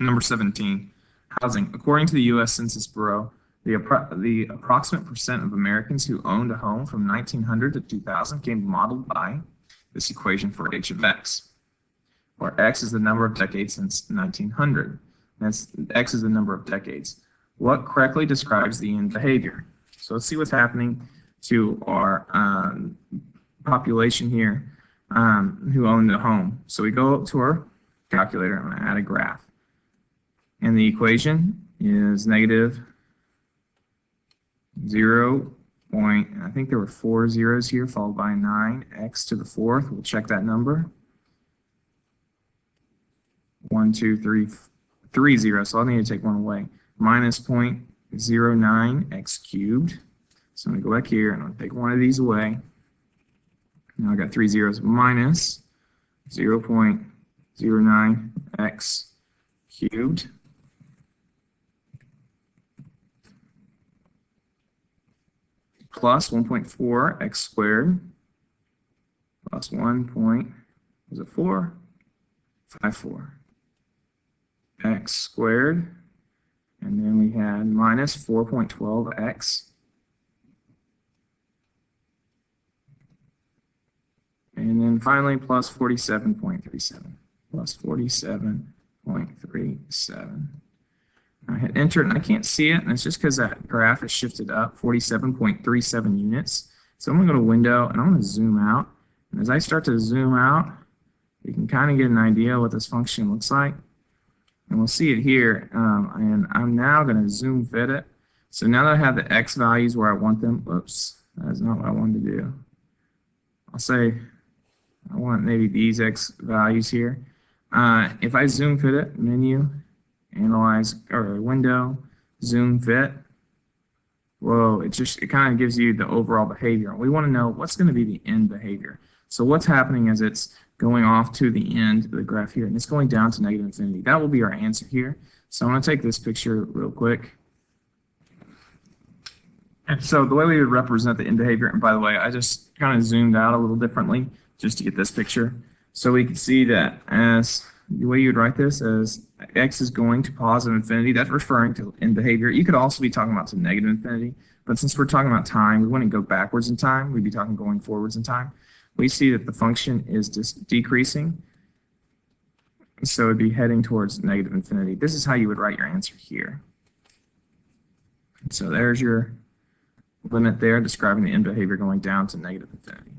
Number 17, housing. According to the U.S. Census Bureau, the approximate percent of Americans who owned a home from 1900 to 2000 came modeled by this equation for h of x, where x is the number of decades since 1900. That's x is the number of decades. What correctly describes the end behavior? So let's see what's happening to our population here who owned a home. So we go to our calculator. I'm going to add a graph. And the equation is negative 0. I think there were 4 zeros here, followed by 9x to the fourth. We'll check that number. 1, 2, 3, 3 zeros. So I'll need to take one away. Minus 0.09x cubed. So I'm going to go back here and I'll take one of these away. Now I got 3 zeros. Minus 0.09x cubed. Plus 1.4x squared plus 1.54 x squared, and then we had minus 4.12x, and then finally plus 47.37 plus 47.37. I hit enter and I can't see it, and it's just because that graph is shifted up 47.37 units. So I'm going to go to window and I'm going to zoom out. And as I start to zoom out, you can kind of get an idea what this function looks like. And we'll see it here. And I'm now going to zoom fit it. So now that I have the x values where I want them, oops, that's not what I wanted to do. I'll say I want maybe these x values here. If I zoom fit it, menu, analyze, or window, zoom fit, whoa, it kind of gives you the overall behavior. We want to know what's going to be the end behavior. So what's happening is it's going off to the end of the graph here, and it's going down to negative infinity. That will be our answer here. So I'm going to take this picture real quick. And so the way we would represent the end behavior, and by the way, I just kind of zoomed out a little differently just to get this picture. So we can see that as the way you would write this as x is going to positive infinity, that's referring to end behavior. You could also be talking about to negative infinity, but since we're talking about time, we wouldn't go backwards in time. We'd be talking going forwards in time. We see that the function is just decreasing, so it'd be heading towards negative infinity. This is how you would write your answer here. So there's your limit there describing the end behavior going down to negative infinity.